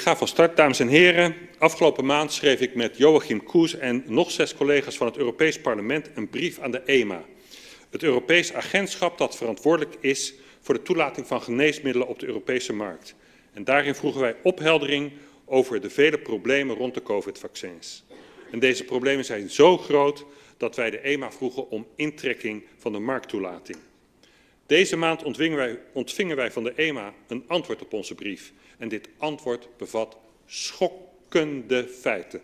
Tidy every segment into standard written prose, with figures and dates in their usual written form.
ga van start, dames en heren. Afgelopen maand schreef ik met Joachim Kroes en nog 6 collega's van het Europees Parlement een brief aan de EMA. Het Europees agentschap dat verantwoordelijk is voor de toelating van geneesmiddelen op de Europese markt. En daarin vroegen wij opheldering over de vele problemen rond de COVID-vaccins. En deze problemen zijn zo groot dat wij de EMA vroegen om intrekking van de markttoelating. Deze maand ontvingen wij van de EMA een antwoord op onze brief. En dit antwoord bevat schokkende feiten.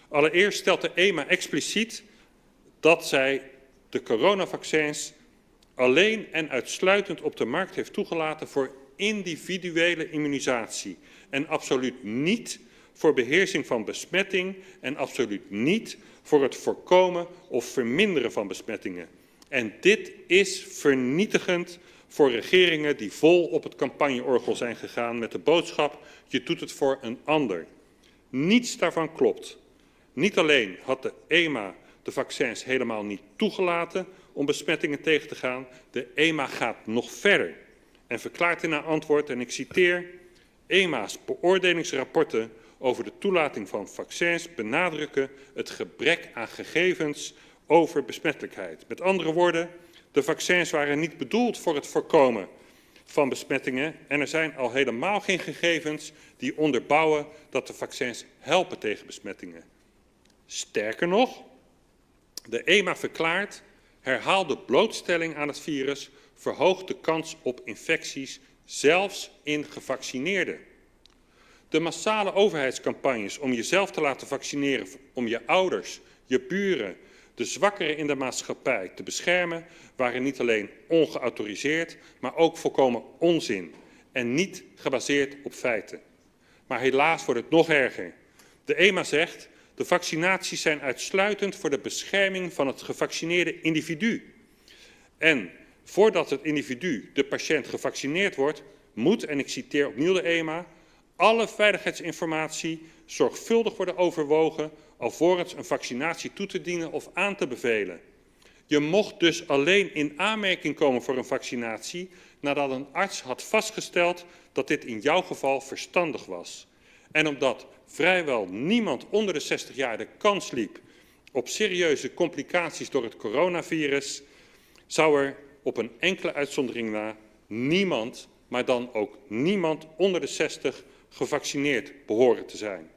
Allereerst stelt de EMA expliciet dat zij de coronavaccins alleen en uitsluitend op de markt heeft toegelaten voor individuele immunisatie. En absoluut niet voor beheersing van besmetting en absoluut niet voor het voorkomen of verminderen van besmettingen. En dit is vernietigend voor regeringen die vol op het campagneorgel zijn gegaan met de boodschap: je doet het voor een ander. Niets daarvan klopt. Niet alleen had de EMA de vaccins helemaal niet toegelaten om besmettingen tegen te gaan, de EMA gaat nog verder en verklaart in haar antwoord, en ik citeer: EMA's beoordelingsrapporten over de toelating van vaccins benadrukken het gebrek aan gegevens over besmettelijkheid. Met andere woorden, de vaccins waren niet bedoeld voor het voorkomen van besmettingen en er zijn al helemaal geen gegevens die onderbouwen dat de vaccins helpen tegen besmettingen. Sterker nog, de EMA verklaart: herhaalde blootstelling aan het virus verhoogt de kans op infecties, zelfs in gevaccineerden. De massale overheidscampagnes om jezelf te laten vaccineren, om je ouders, je buren, de zwakkeren in de maatschappij te beschermen, waren niet alleen ongeautoriseerd, maar ook volkomen onzin en niet gebaseerd op feiten. Maar helaas wordt het nog erger. De EMA zegt: de vaccinaties zijn uitsluitend voor de bescherming van het gevaccineerde individu. En voordat het individu, de patiënt, gevaccineerd wordt, moet, en ik citeer opnieuw de EMA, alle veiligheidsinformatie zorgvuldig worden overwogen alvorens een vaccinatie toe te dienen of aan te bevelen. Je mocht dus alleen in aanmerking komen voor een vaccinatie nadat een arts had vastgesteld dat dit in jouw geval verstandig was. En omdat vrijwel niemand onder de 60 jaar de kans liep op serieuze complicaties door het coronavirus, zou er op een enkele uitzondering na niemand, maar dan ook niemand onder de 60 gevaccineerd behoren te zijn.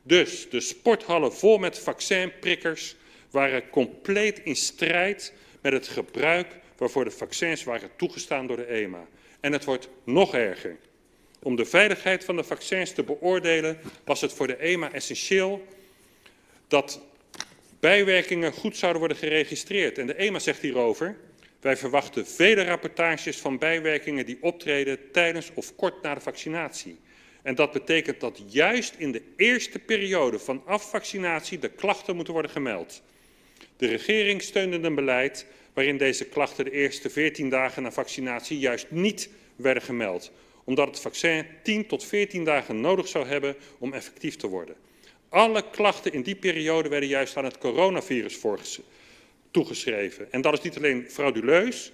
Dus de sporthallen vol met vaccinprikkers waren compleet in strijd met het gebruik waarvoor de vaccins waren toegestaan door de EMA. En het wordt nog erger. Om de veiligheid van de vaccins te beoordelen was het voor de EMA essentieel dat bijwerkingen goed zouden worden geregistreerd. En de EMA zegt hierover: wij verwachten vele rapportages van bijwerkingen die optreden tijdens of kort na de vaccinatie. En dat betekent dat juist in de eerste periode vanaf vaccinatie de klachten moeten worden gemeld. De regering steunde een beleid waarin deze klachten de eerste 14 dagen na vaccinatie juist niet werden gemeld, omdat het vaccin 10 tot 14 dagen nodig zou hebben om effectief te worden. Alle klachten in die periode werden juist aan het coronavirus toegeschreven. En dat is niet alleen frauduleus,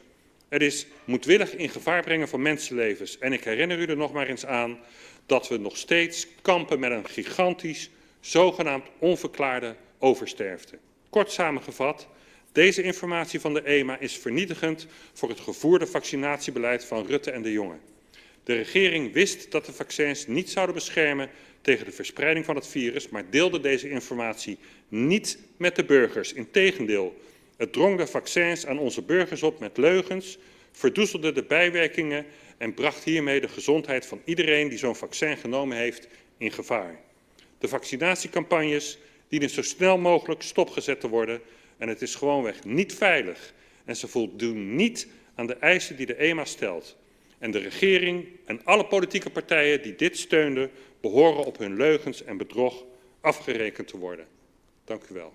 het is moedwillig in gevaar brengen van mensenlevens. En ik herinner u er nog maar eens aan dat we nog steeds kampen met een gigantisch, zogenaamd onverklaarde oversterfte. Kort samengevat, deze informatie van de EMA is vernietigend voor het gevoerde vaccinatiebeleid van Rutte en de Jonge. De regering wist dat de vaccins niet zouden beschermen tegen de verspreiding van het virus, maar deelde deze informatie niet met de burgers. Integendeel, het drong de vaccins aan onze burgers op met leugens, verdoezelde de bijwerkingen en bracht hiermee de gezondheid van iedereen die zo'n vaccin genomen heeft in gevaar. De vaccinatiecampagnes dienen zo snel mogelijk stopgezet te worden en het is gewoonweg niet veilig en ze voldoen niet aan de eisen die de EMA stelt. En de regering en alle politieke partijen die dit steunden behoren op hun leugens en bedrog afgerekend te worden. Dank u wel.